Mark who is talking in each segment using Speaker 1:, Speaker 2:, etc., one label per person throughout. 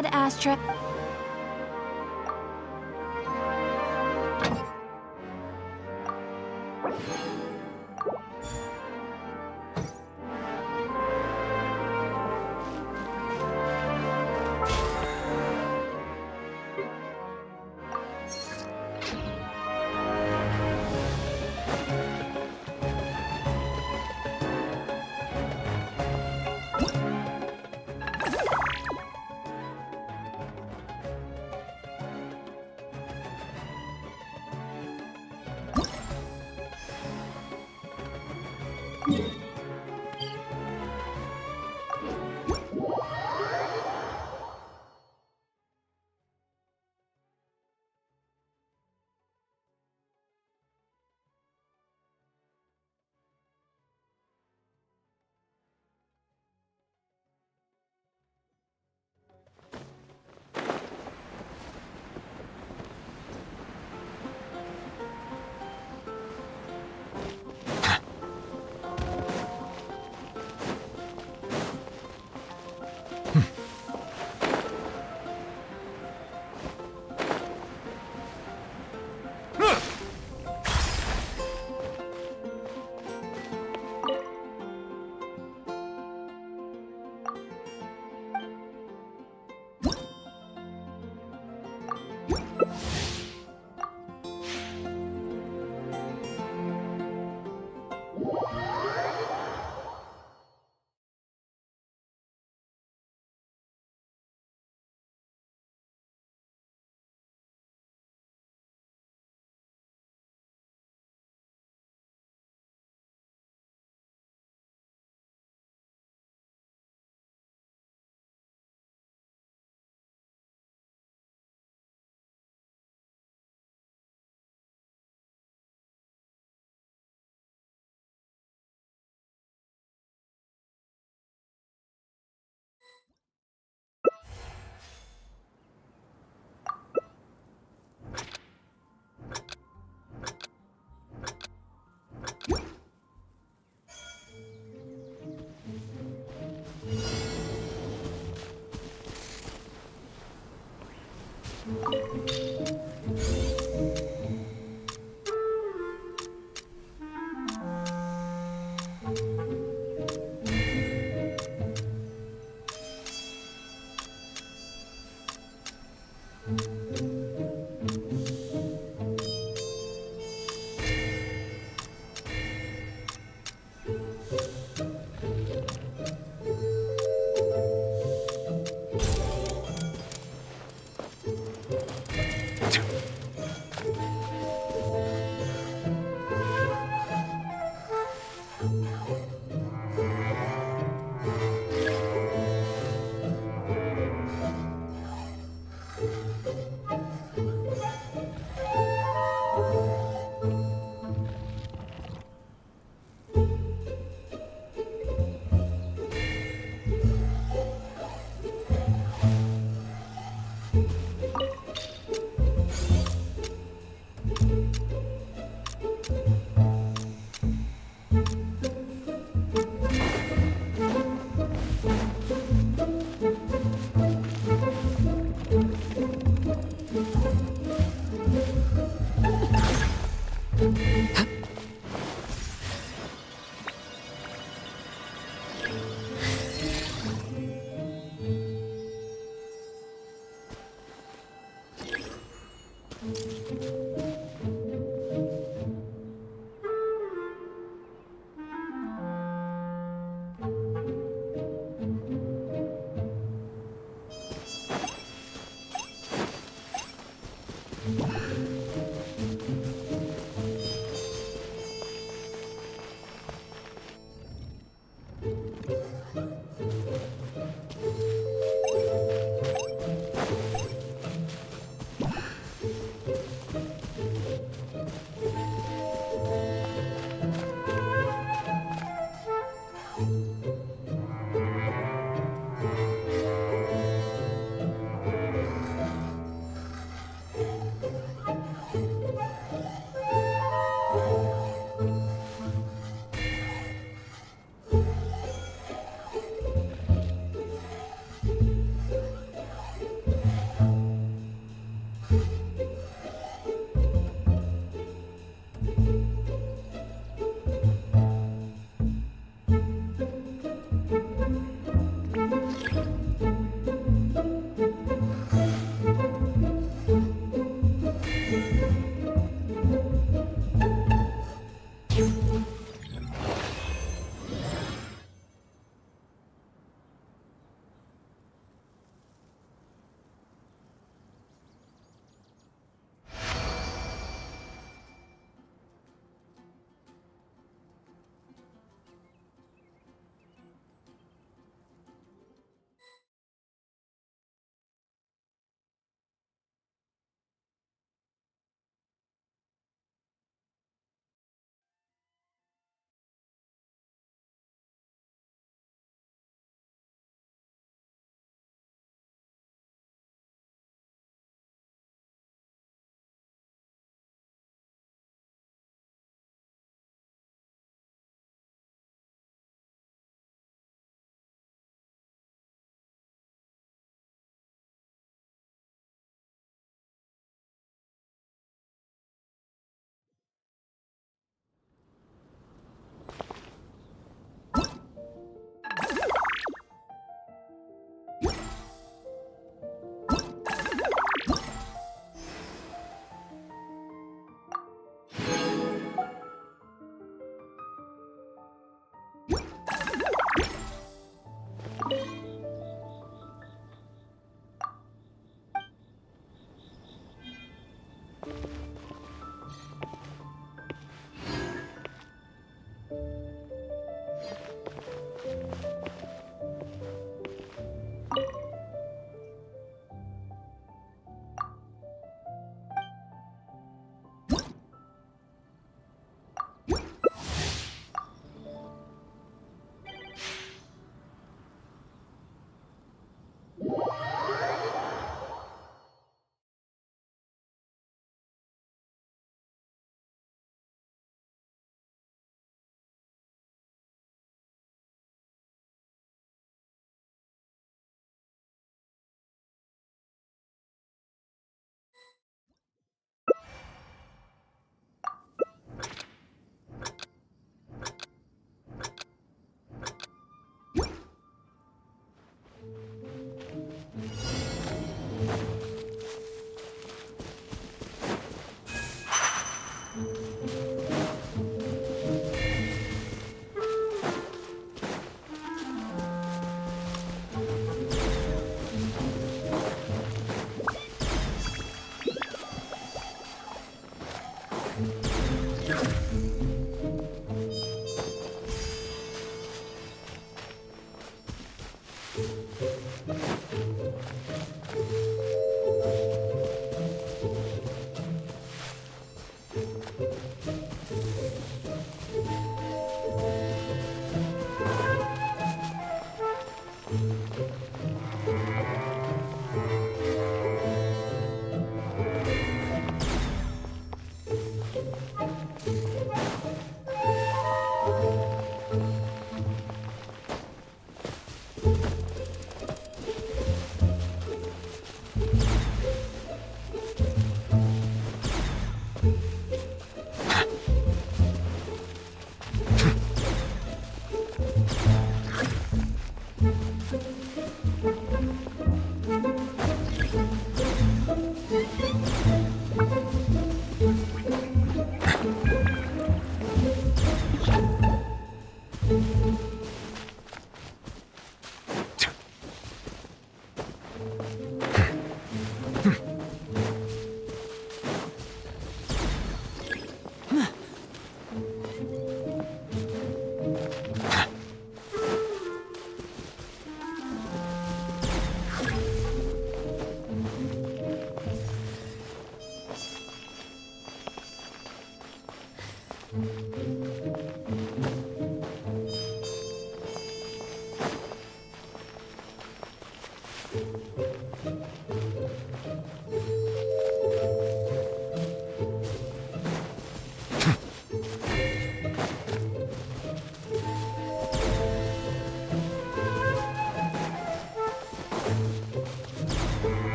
Speaker 1: Add asterisk.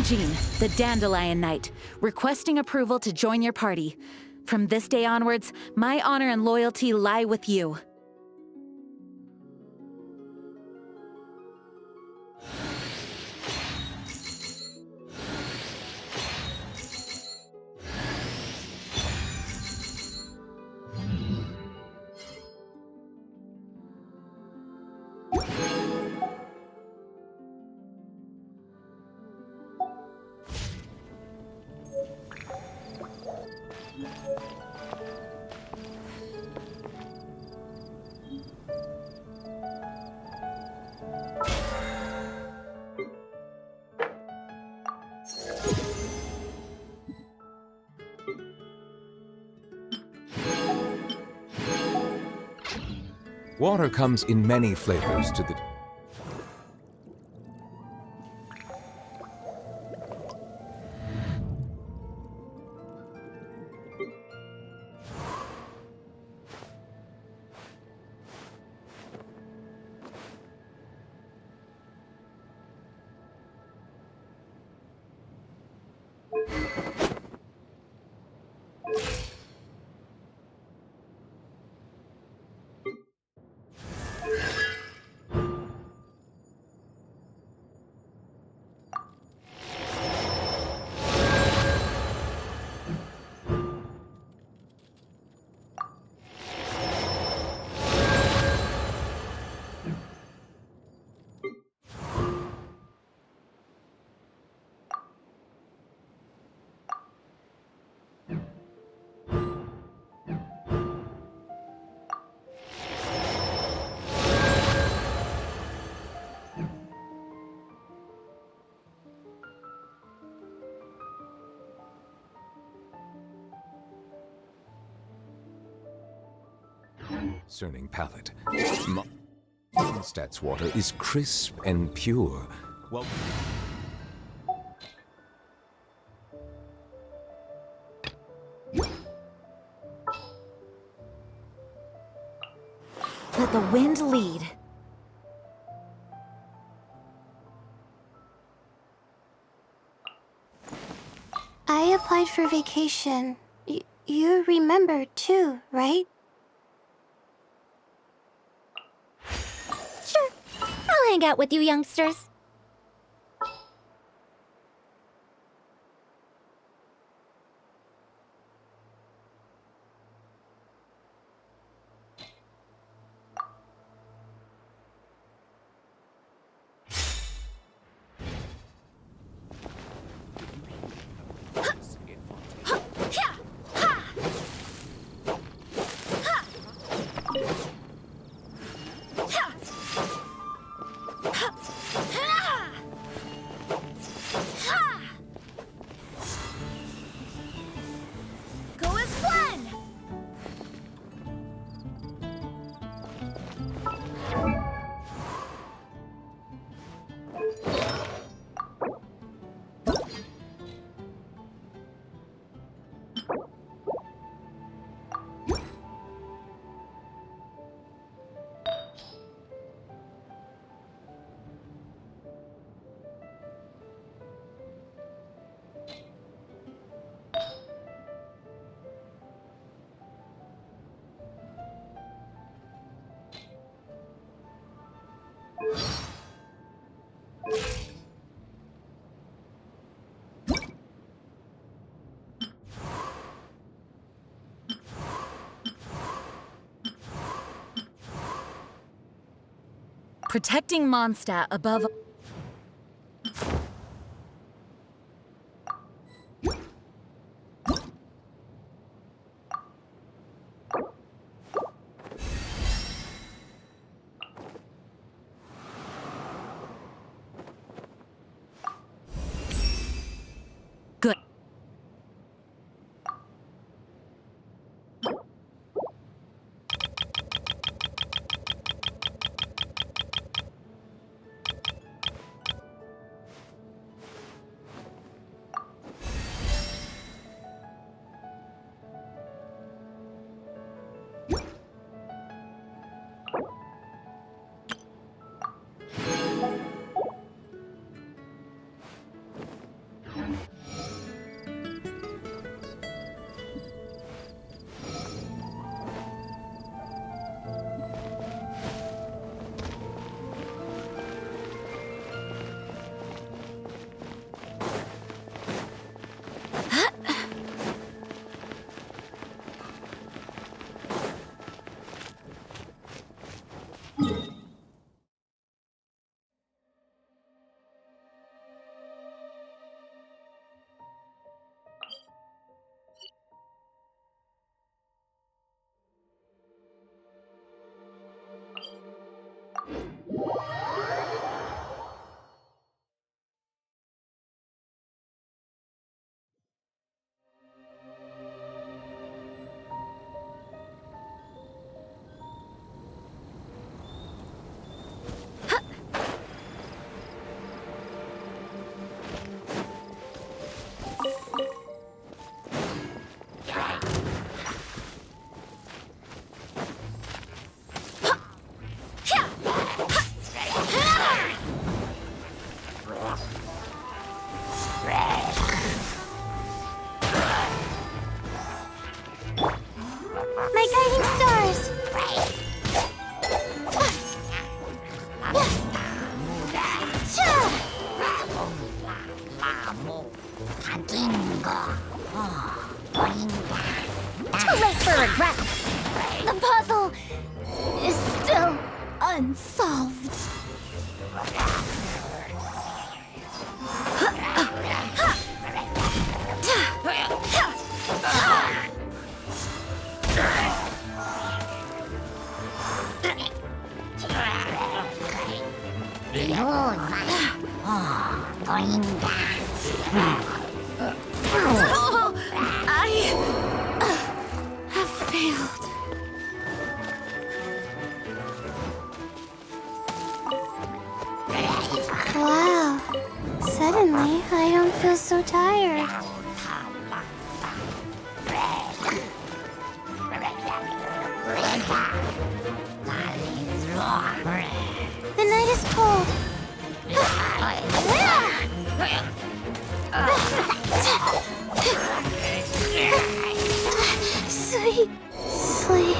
Speaker 2: Jean, the Dandelion Knight, requesting approval to join your party. From this day onwards, my honor and loyalty lie with you.
Speaker 3: Water comes in many flavors to the... Concerning palate. Mondstadt's water is crisp and pure. Well,
Speaker 2: Let the wind lead.
Speaker 1: I applied for vacation. You remember too, right? Sure. I'll hang out with you youngsters.
Speaker 2: Go as planned! Protecting Mondstadt above... Good.
Speaker 1: My guiding stars! Too late for regrets! The puzzle is still unsolved. I have failed. Wow. Suddenly, I don't feel so tired. The night is cold. Sleep. Sleep.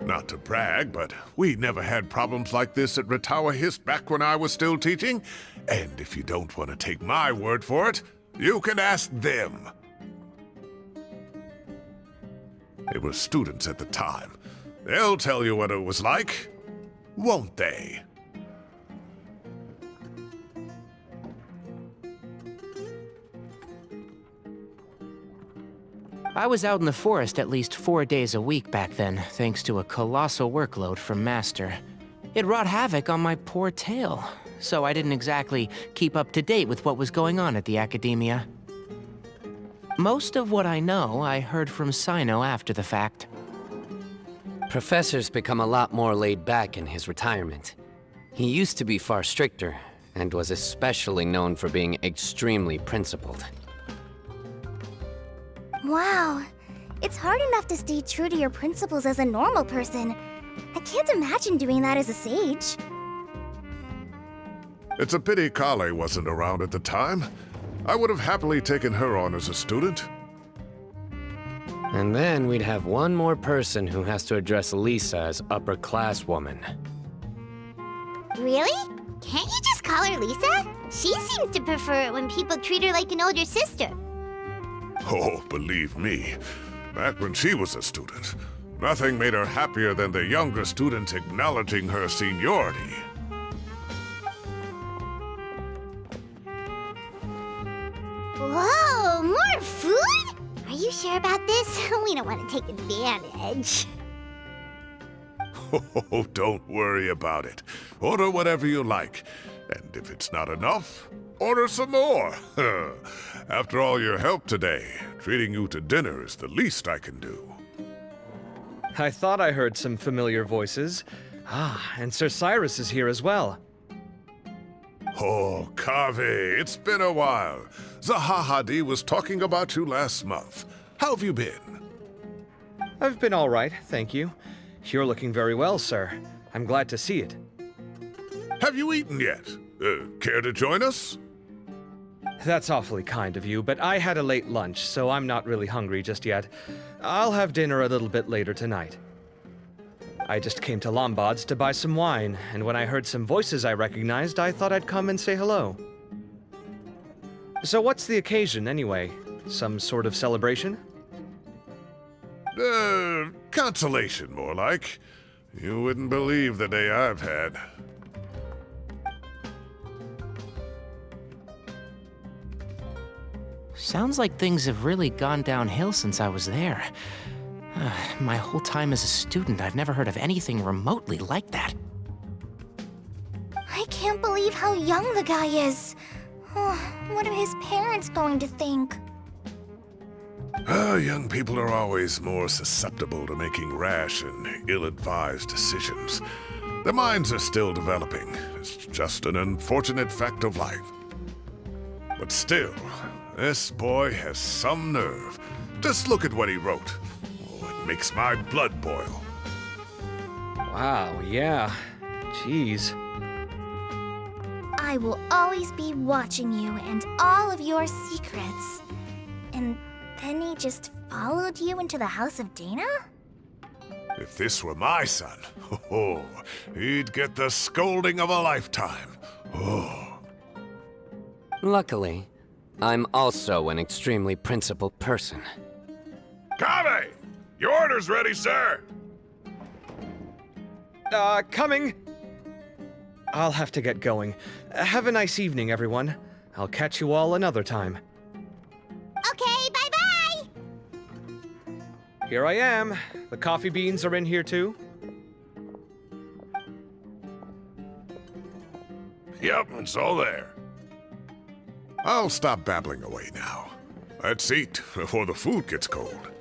Speaker 4: Not to brag, but we never had problems like this at Ratawa Hist back when I was still teaching. And if you don't want to take my word for it, you can ask them. They were students at the time. They'll tell you what it was like, won't they?
Speaker 5: I was out in the forest at least 4 days a week back then, thanks to a colossal workload from Master. It wrought havoc on my poor tail, so I didn't exactly keep up to date with what was going on at the Academia. Most of what I know, I heard from Cyno after the fact.
Speaker 6: Professor's become a lot more laid back in his retirement. He used to be far stricter, and was especially known for being extremely principled.
Speaker 1: Wow. It's hard enough to stay true to your principles as a normal person. I can't imagine doing that as a sage.
Speaker 4: It's a pity Kale wasn't around at the time. I would have happily taken her on as a student.
Speaker 6: And then we'd have one more person who has to address Lisa as upper-class woman.
Speaker 7: Really? Can't you just call her Lisa? She seems to prefer it when people treat her like an older sister.
Speaker 4: Oh, believe me, back when she was a student, nothing made her happier than the younger students acknowledging her seniority.
Speaker 7: Whoa, more food? Are you sure about this? We don't want to take advantage.
Speaker 4: Oh, don't worry about it. Order whatever you like. And if it's not enough, order some more. After all your help today, treating you to dinner is the least I can do.
Speaker 8: I thought I heard some familiar voices. Ah, and Sir Cyrus is here as well.
Speaker 4: Oh, Kave, it's been a while. Zahahadi was talking about you last month. How have you been?
Speaker 8: I've been all right, thank you. You're looking very well, sir. I'm glad to see it.
Speaker 4: Have you eaten yet? Care to join us?
Speaker 8: That's awfully kind of you, but I had a late lunch, so I'm not really hungry just yet. I'll have dinner a little bit later tonight. I just came to Lombard's to buy some wine, and when I heard some voices I recognized, I thought I'd come and say hello. So what's the occasion, anyway? Some sort of celebration?
Speaker 4: Consolation, more like. You wouldn't believe the day I've had.
Speaker 5: Sounds like things have really gone downhill since I was there. My whole time as a student, I've never heard of anything remotely like that.
Speaker 1: I can't believe how young the guy is. What are his parents going to think?
Speaker 4: Young people are always more susceptible to making rash and ill-advised decisions. Their minds are still developing. It's just an unfortunate fact of life. But still, this boy has some nerve. Just look at what he wrote. Oh, it makes my blood boil.
Speaker 8: Wow, yeah. Jeez.
Speaker 1: I will always be watching you and all of your secrets. And then he just followed you into the house of Dana?
Speaker 4: If this were my son, he'd get the scolding of a lifetime. Oh.
Speaker 6: Luckily, I'm also an extremely principled person.
Speaker 4: Kave! Your order's ready, sir!
Speaker 8: Coming! I'll have to get going. Have a nice evening, everyone. I'll catch you all another time.
Speaker 7: Okay, bye-bye!
Speaker 8: Here I am. The coffee beans are in here too.
Speaker 4: Yep, it's all there. I'll stop babbling away now. Let's eat before the food gets cold.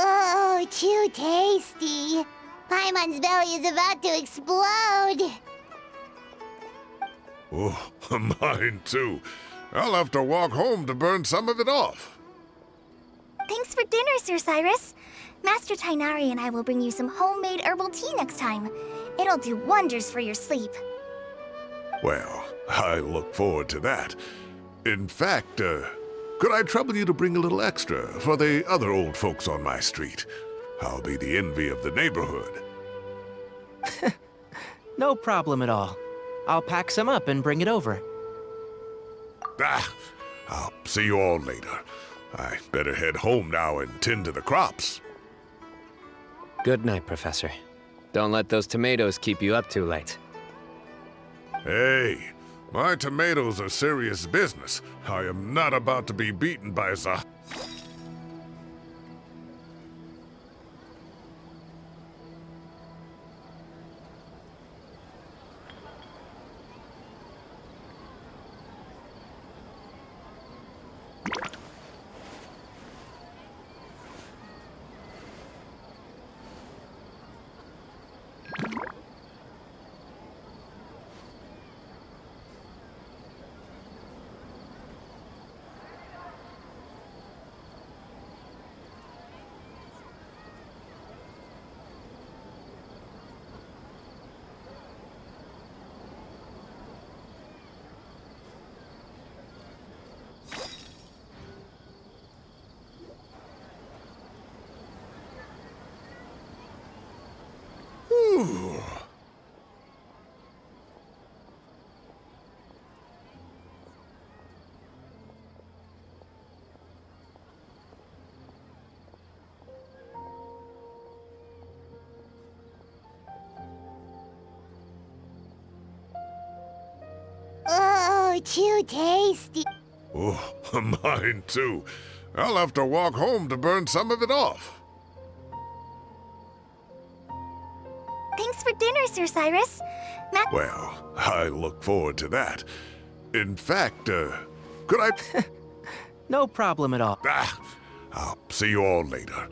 Speaker 7: Oh, too tasty. Paimon's belly is about to explode.
Speaker 4: Oh, mine too. I'll have to walk home to burn some of it off.
Speaker 1: Thanks for dinner, Sir Cyrus. Master Tainari and I will bring you some homemade herbal tea next time. It'll do wonders for your sleep.
Speaker 4: Well, I look forward to that. In fact, could I trouble you to bring a little extra for the other old folks on my street? I'll be the envy of the neighborhood.
Speaker 5: No problem at all. I'll pack some up and bring it over.
Speaker 4: I'll see you all later. I better head home now and tend to the crops.
Speaker 6: Good night, Professor. Don't let those tomatoes keep you up too late.
Speaker 4: Hey, my tomatoes are serious business. I am not about to be beaten by Zah.
Speaker 7: Oh, too tasty.
Speaker 4: Oh, mine too. I'll have to walk home to burn some of it off.
Speaker 1: Thanks for dinner, Sir Cyrus.
Speaker 4: Well, I look forward to that. In fact, could I...
Speaker 5: No problem at all.
Speaker 4: I'll see you all later.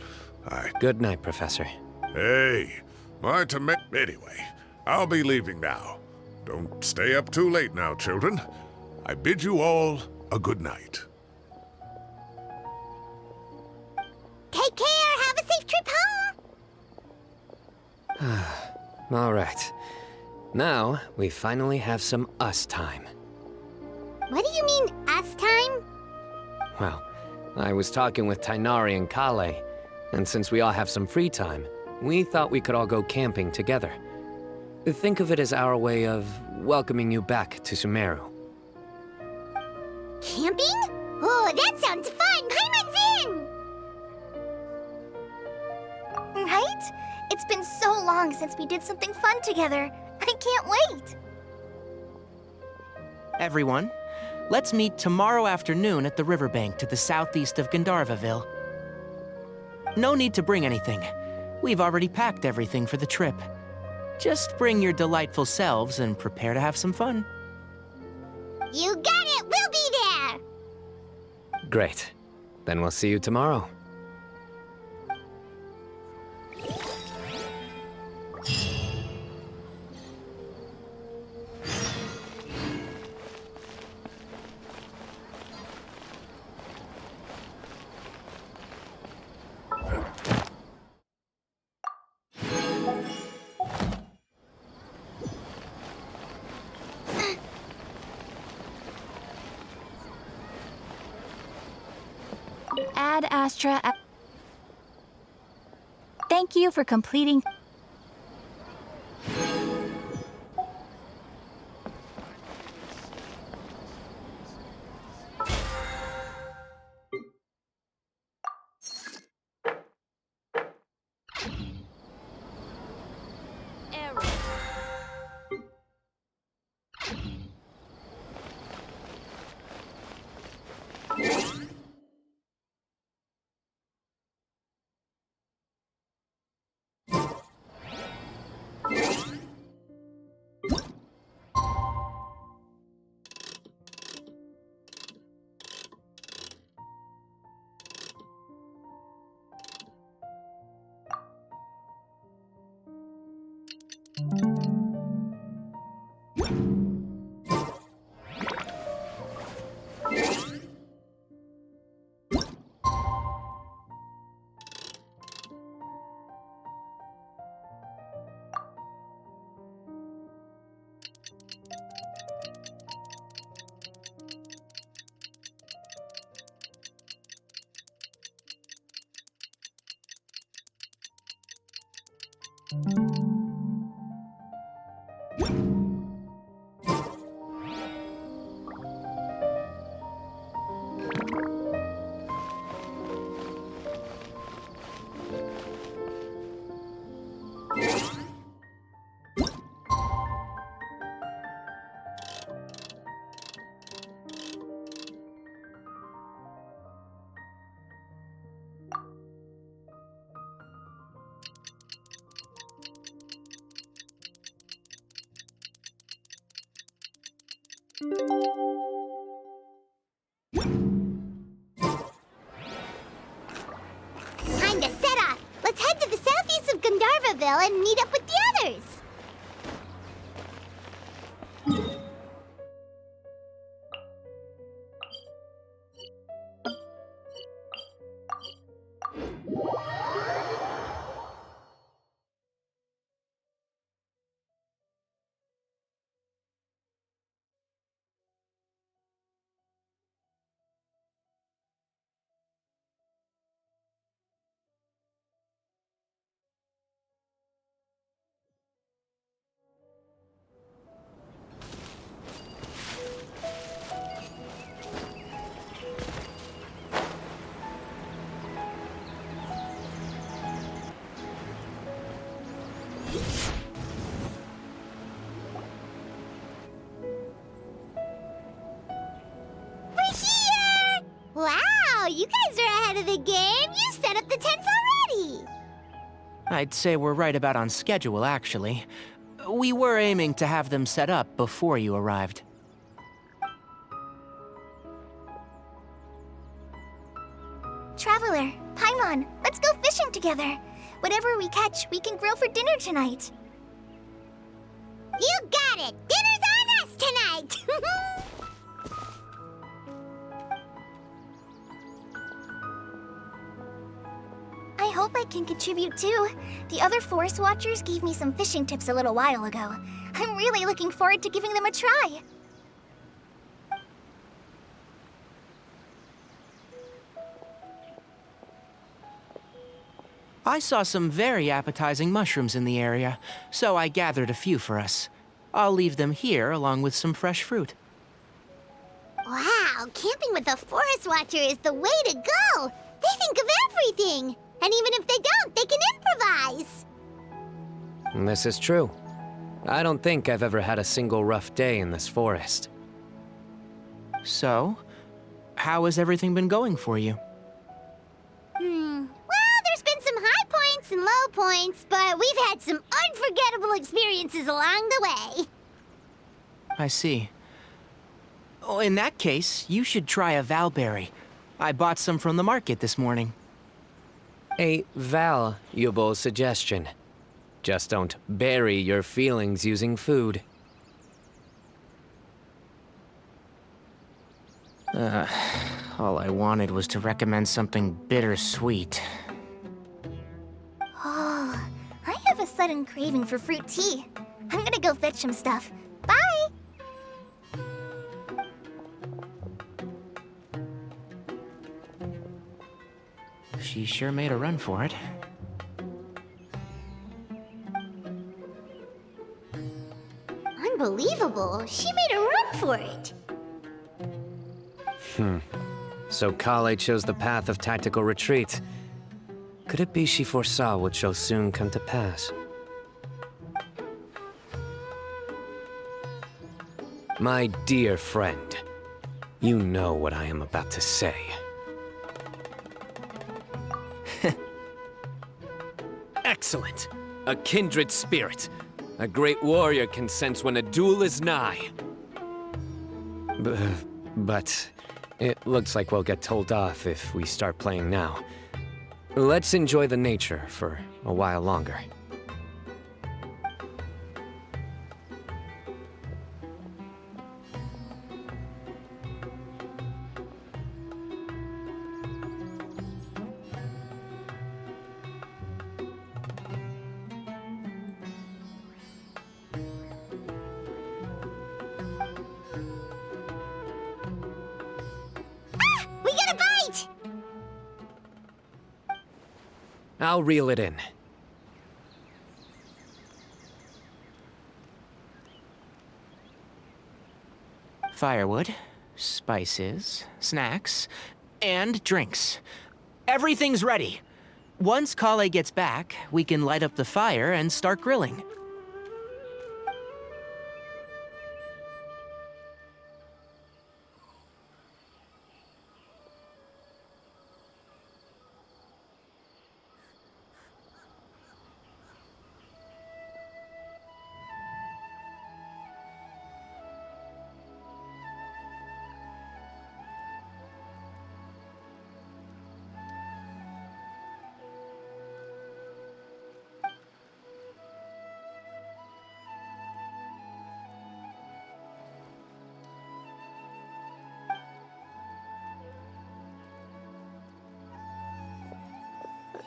Speaker 6: Good night, Professor.
Speaker 4: Hey, my tomato... Anyway, I'll be leaving now. Don't stay up too late now, children. I bid you all a good night.
Speaker 7: Take care. Have a safe trip home.
Speaker 6: All right. Now, we finally have some us time.
Speaker 7: What do you mean, us time?
Speaker 6: Well, I was talking with Tainari and Kale, and since we all have some free time, we thought we could all go camping together. Think of it as our way of welcoming you back to Sumeru.
Speaker 7: Camping? Oh, that sounds fun. Pirate's in!
Speaker 1: Right? It's been so long since we did something fun together. I can't wait.
Speaker 5: Everyone, let's meet tomorrow afternoon at the riverbank to the southeast of Gandharvaville. No need to bring anything. We've already packed everything for the trip. Just bring your delightful selves and prepare to have some fun.
Speaker 7: You got it. We'll be there.
Speaker 6: Great. Then we'll see you tomorrow.
Speaker 2: Ad Astra. Thank you for completing.
Speaker 7: Time to set off! Let's head to the southeast of Gandharvaville and meet up with the others! Wow, you guys are ahead of the game! You set up the tents already!
Speaker 5: I'd say we're right about on schedule, actually. We were aiming to have them set up before you arrived.
Speaker 1: Traveler, Paimon, let's go fishing together. Whatever we catch, we can grill for dinner tonight.
Speaker 7: You got it! Dinner's on us tonight!
Speaker 1: I hope I can contribute too. The other forest watchers gave me some fishing tips a little while ago. I'm really looking forward to giving them a try.
Speaker 5: I saw some very appetizing mushrooms in the area, so I gathered a few for us. I'll leave them here along with some fresh fruit.
Speaker 7: Wow, camping with a forest watcher is the way to go! They think of everything! And even if they don't, they can improvise!
Speaker 6: This is true. I don't think I've ever had a single rough day in this forest.
Speaker 5: So, how has everything been going for you?
Speaker 7: Well, there's been some high points and low points, but we've had some unforgettable experiences along the way.
Speaker 5: I see. Oh, in that case, you should try a valberry. I bought some from the market this morning.
Speaker 6: A valuable suggestion. Just don't bury your feelings using food.
Speaker 5: All I wanted was to recommend something bittersweet.
Speaker 1: Oh, I have a sudden craving for fruit tea. I'm gonna go fetch some stuff. Bye!
Speaker 5: She sure made a run for it.
Speaker 7: Unbelievable! She made a run for it!
Speaker 6: So Kale chose the path of tactical retreat. Could it be she foresaw what shall soon come to pass? My dear friend, you know what I am about to say. Excellent! A kindred spirit. A great warrior can sense when a duel is nigh. But it looks like we'll get told off if we start playing now. Let's enjoy the nature for a while longer.
Speaker 7: We got a bite!
Speaker 6: I'll reel it in.
Speaker 5: Firewood, spices, snacks, and drinks. Everything's ready. Once Kale gets back, we can light up the fire and start grilling.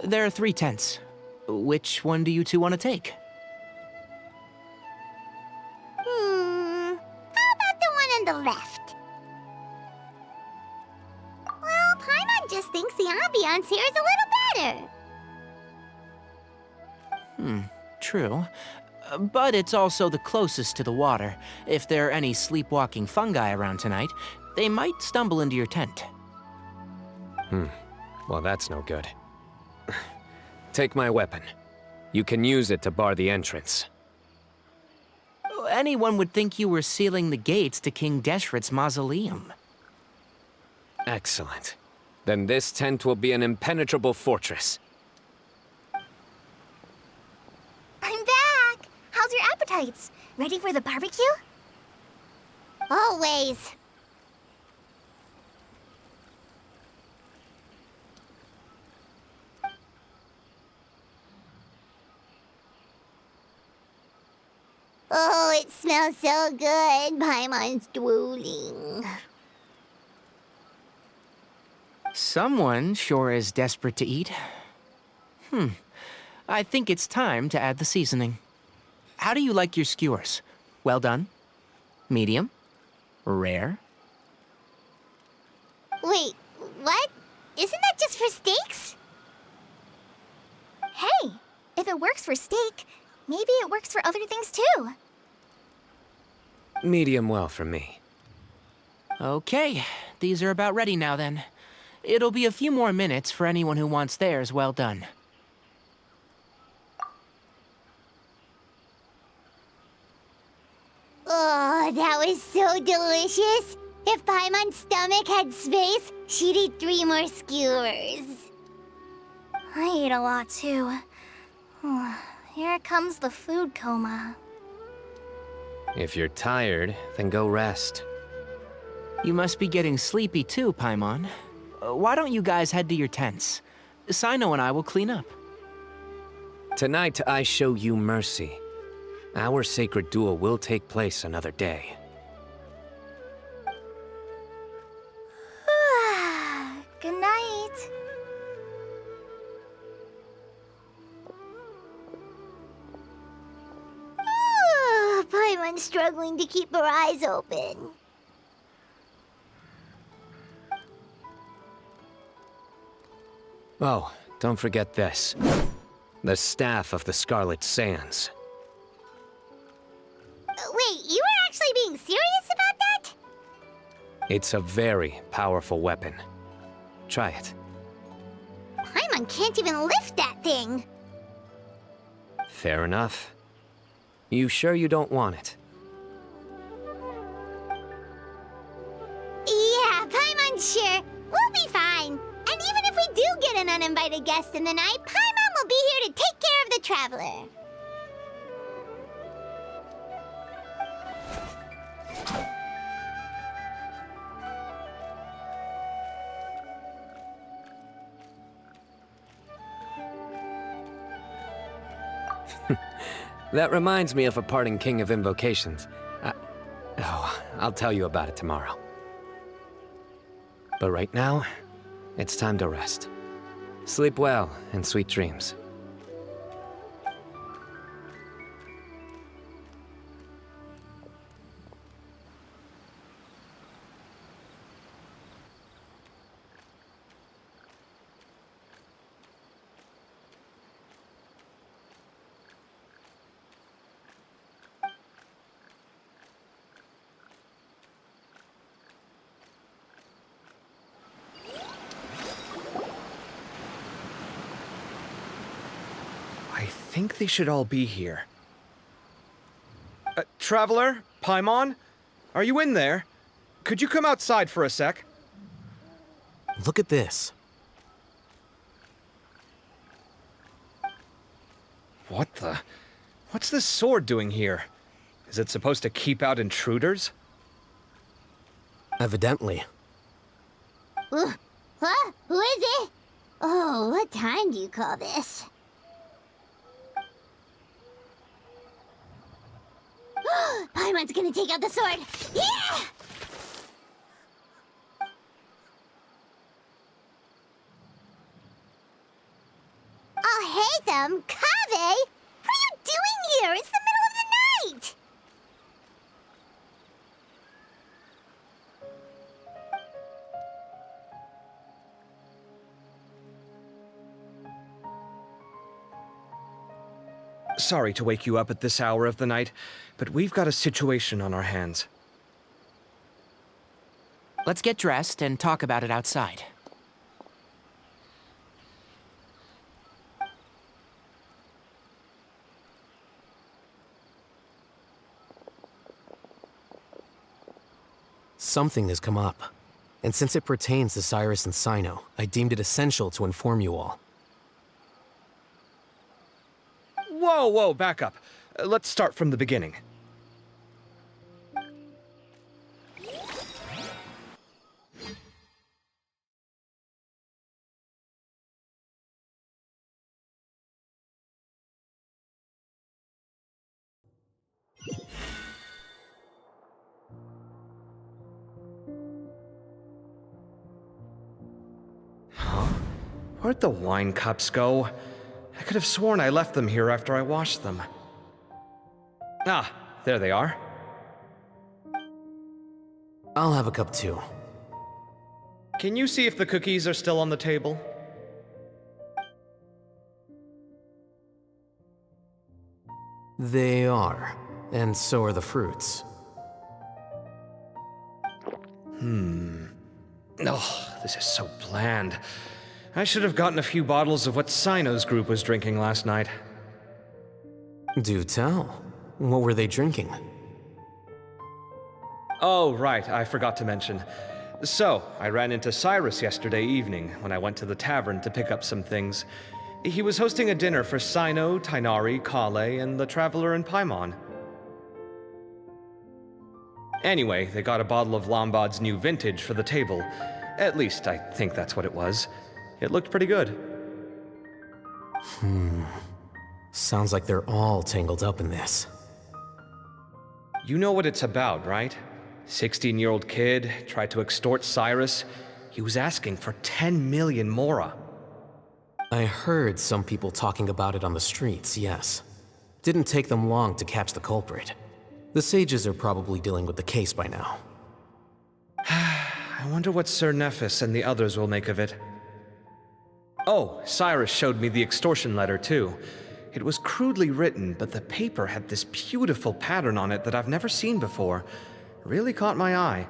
Speaker 5: There are 3 tents. Which one do you two want to take?
Speaker 7: How about the one on the left? Well, Paimon just thinks the ambiance here is a little better.
Speaker 5: True. But it's also the closest to the water. If there are any sleepwalking fungi around tonight, they might stumble into your tent.
Speaker 6: Well, that's no good. Take my weapon. You can use it to bar the entrance.
Speaker 5: Anyone would think you were sealing the gates to King Deshret's mausoleum.
Speaker 6: Excellent. Then this tent will be an impenetrable fortress.
Speaker 1: I'm back! How's your appetites? Ready for the barbecue?
Speaker 7: Always. Oh, it smells so good. Paimon's drooling.
Speaker 5: Someone sure is desperate to eat. I think it's time to add the seasoning. How do you like your skewers? Well done? Medium? Rare?
Speaker 7: Wait, what? Isn't that just for steaks?
Speaker 1: Hey, if it works for steak, maybe it works for other things too.
Speaker 6: Medium well for me.
Speaker 5: Okay, these are about ready now then. It'll be a few more minutes for anyone who wants theirs well done.
Speaker 7: Oh, that was so delicious. If Paimon's stomach had space, she'd eat 3 more skewers.
Speaker 1: I ate a lot too. Here comes the food coma.
Speaker 6: If you're tired, then go rest.
Speaker 5: You must be getting sleepy too, Paimon. Why don't you guys head to your tents? Cyno and I will clean up.
Speaker 6: Tonight, I show you mercy. Our sacred duel will take place another day.
Speaker 1: Good night.
Speaker 7: Paimon's struggling to keep her eyes open.
Speaker 6: Oh, don't forget this. The Staff of the Scarlet Sands.
Speaker 7: Wait, you were actually being serious about that?
Speaker 6: It's a very powerful weapon. Try it.
Speaker 7: Paimon can't even lift that thing.
Speaker 6: Fair enough. You sure you don't want it?
Speaker 7: Yeah, Paimon's sure. We'll be fine. And even if we do get an uninvited guest in the night, Paimon will be here to take care of the traveler.
Speaker 6: That reminds me of a parting king of invocations. I'll tell you about it tomorrow. But right now, it's time to rest. Sleep well and sweet dreams.
Speaker 8: think they should all be here. Traveler? Paimon? Are you in there? Could you come outside for a sec?
Speaker 9: Look at this.
Speaker 8: What the? What's this sword doing here? Is it supposed to keep out intruders?
Speaker 9: Evidently.
Speaker 7: Huh? Who is it? Oh, what time do you call this? Paimon's gonna take out the sword! Yeah! Oh, hey them! Kaveh! What are you doing here? It's the middle of the night!
Speaker 8: Sorry to wake you up at this hour of the night, but we've got a situation on our hands.
Speaker 5: Let's get dressed and talk about it outside.
Speaker 9: Something has come up. And since it pertains to Cyrus and Cyno, I deemed it essential to inform you all.
Speaker 8: Whoa, back up. Let's start from the beginning. Where'd the wine cups go? I could have sworn I left them here after I washed them. Ah, there they are.
Speaker 9: I'll have a cup too.
Speaker 8: Can you see if the cookies are still on the table?
Speaker 9: They are, and so are the fruits.
Speaker 8: Oh, this is so bland. I should have gotten a few bottles of what Cyno's group was drinking last night.
Speaker 9: Do tell. What were they drinking?
Speaker 8: Oh, right, I forgot to mention. So, I ran into Cyrus yesterday evening when I went to the tavern to pick up some things. He was hosting a dinner for Cyno, Tighnari, Kale, and the Traveler and Paimon. Anyway, they got a bottle of Lombard's new vintage for the table. At least, I think that's what it was. It looked pretty good.
Speaker 9: Sounds like they're all tangled up in this.
Speaker 8: You know what it's about, right? 16-year-old kid tried to extort Cyrus. He was asking for 10 million mora.
Speaker 9: I heard some people talking about it on the streets, yes. Didn't take them long to catch the culprit. The sages are probably dealing with the case by now.
Speaker 8: I wonder what Sir Nephis and the others will make of it. Oh, Cyrus showed me the extortion letter, too. It was crudely written, but the paper had this beautiful pattern on it that I've never seen before. Really caught my eye.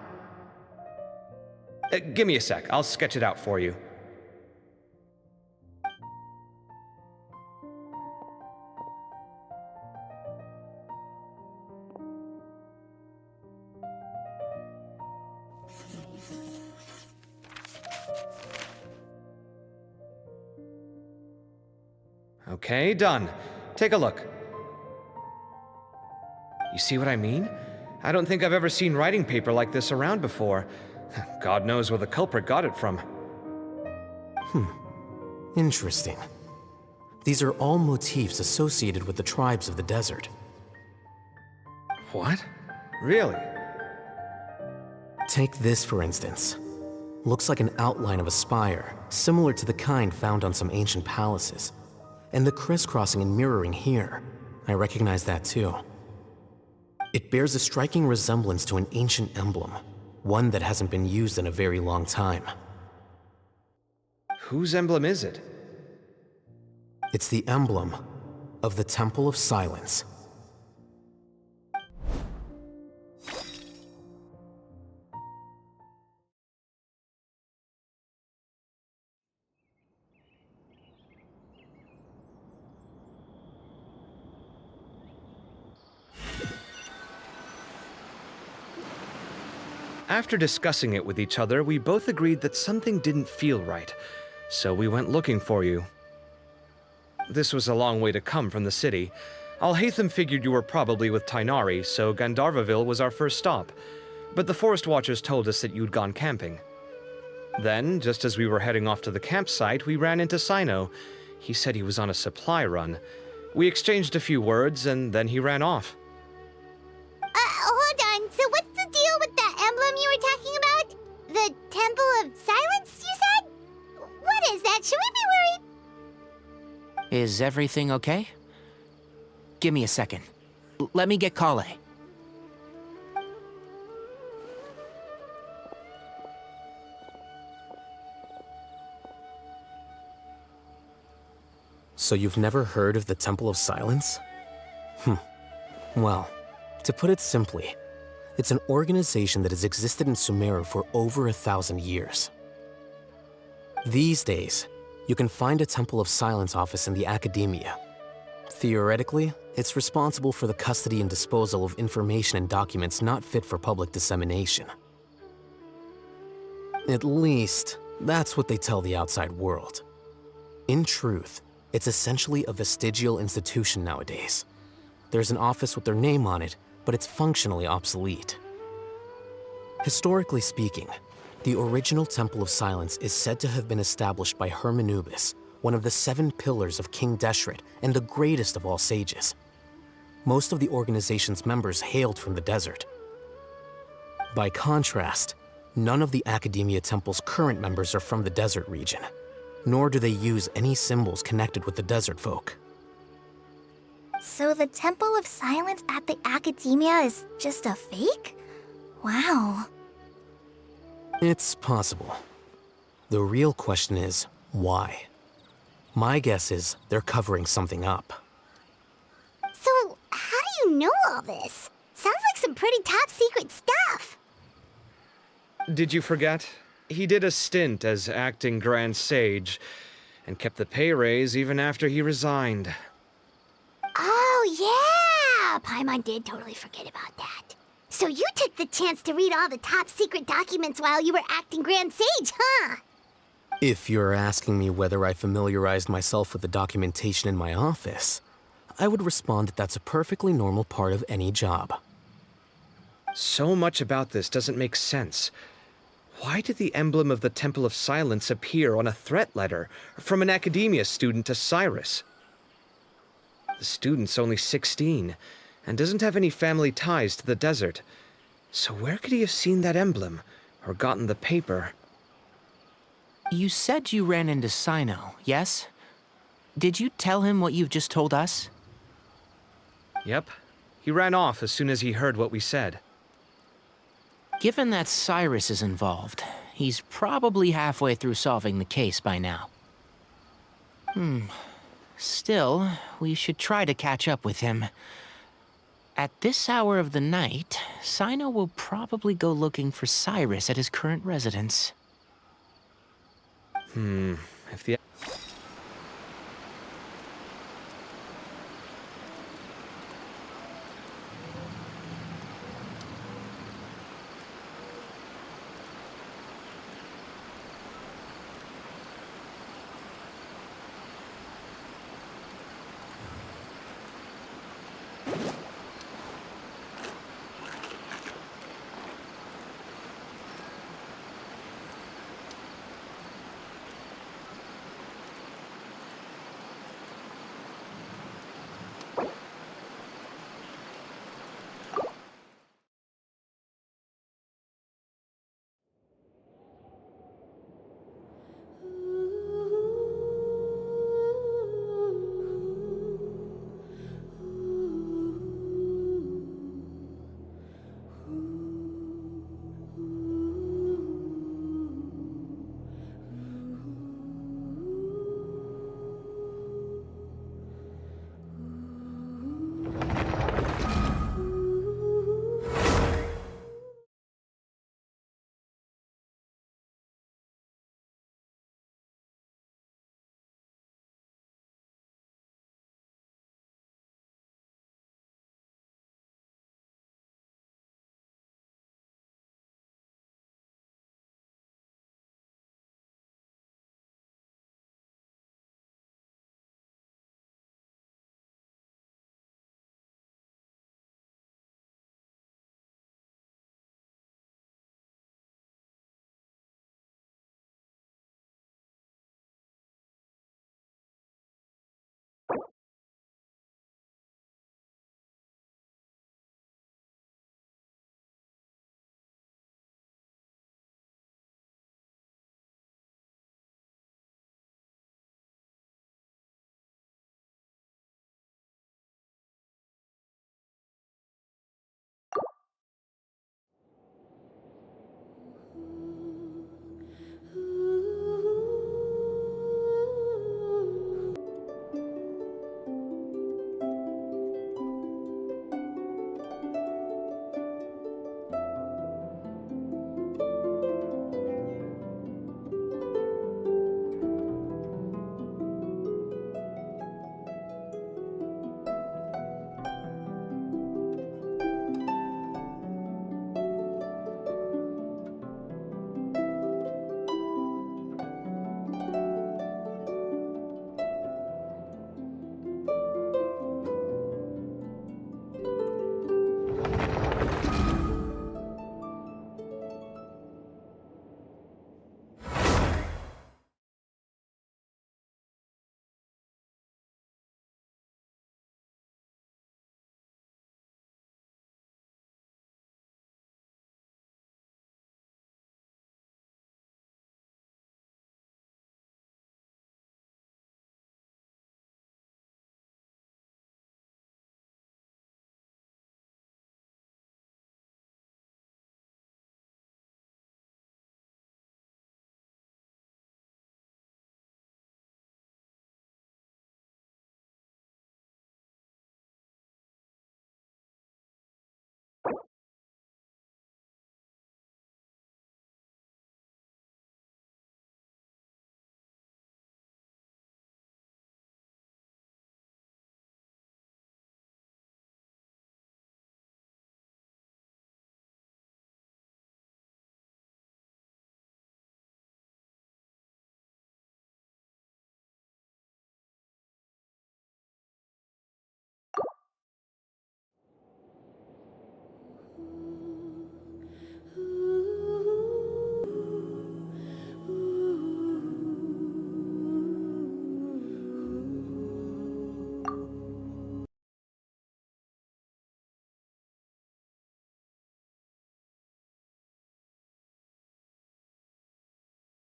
Speaker 8: Give me a sec, I'll sketch it out for you. Okay, done. Take a look. You see what I mean? I don't think I've ever seen writing paper like this around before. God knows where the culprit got it from.
Speaker 9: Interesting. These are all motifs associated with the tribes of the desert.
Speaker 8: What? Really?
Speaker 9: Take this, for instance. Looks like an outline of a spire, similar to the kind found on some ancient palaces. And the crisscrossing and mirroring here, I recognize that too. It bears a striking resemblance to an ancient emblem, one that hasn't been used in a very long time.
Speaker 8: Whose emblem is it?
Speaker 9: It's the emblem of the Temple of Silence.
Speaker 8: After discussing it with each other, we both agreed that something didn't feel right, so we went looking for you. This was a long way to come from the city. Alhaitham figured you were probably with Tighnari, so Gandharvaville was our first stop. But the Forest Watchers told us that you'd gone camping. Then, just as we were heading off to the campsite, we ran into Cyno. He said he was on a supply run. We exchanged a few words, and then he ran off.
Speaker 7: Hold on. So what's the deal with that emblem you were talking about? The Temple of Silence, you said? What is that? Should we be worried?
Speaker 5: Is everything okay? Give me a second. Let me get Kale.
Speaker 9: So you've never heard of the Temple of Silence? Well, to put it simply, it's an organization that has existed in Sumeru for over 1,000 years. These days, you can find a Temple of Silence office in the academia. Theoretically, it's responsible for the custody and disposal of information and documents not fit for public dissemination. At least, that's what they tell the outside world. In truth, it's essentially a vestigial institution nowadays. There's an office with their name on it, but it's functionally obsolete. Historically speaking, the original Temple of Silence is said to have been established by Hermanubis, one of the 7 pillars of King Deshret and the greatest of all sages. Most of the organization's members hailed from the desert. By contrast, none of the Academia Temple's current members are from the desert region, nor do they use any symbols connected with the desert folk.
Speaker 1: So the Temple of Silence at the Academia is just a fake? Wow.
Speaker 9: It's possible. The real question is, why? My guess is they're covering something up.
Speaker 7: So, how do you know all this? Sounds like some pretty top secret stuff.
Speaker 8: Did you forget? He did a stint as acting Grand Sage, and kept the pay raise even after he resigned.
Speaker 7: Oh, yeah! Paimon did totally forget about that. So you took the chance to read all the top secret documents while you were acting Grand Sage, huh?
Speaker 9: If you're asking me whether I familiarized myself with the documentation in my office, I would respond that that's a perfectly normal part of any job.
Speaker 8: So much about this doesn't make sense. Why did the emblem of the Temple of Silence appear on a threat letter from an Academia student to Cyrus? The student's only 16 and doesn't have any family ties to the desert. So where could he have seen that emblem or gotten the paper?
Speaker 5: You said you ran into Cyno, yes? Did you tell him what you've just told us?
Speaker 8: Yep. He ran off as soon as he heard what we said.
Speaker 5: Given that Cyrus is involved, he's probably halfway through solving the case by now. Still, we should try to catch up with him. At this hour of the night, Cyno will probably go looking for Cyrus at his current residence.
Speaker 8: If the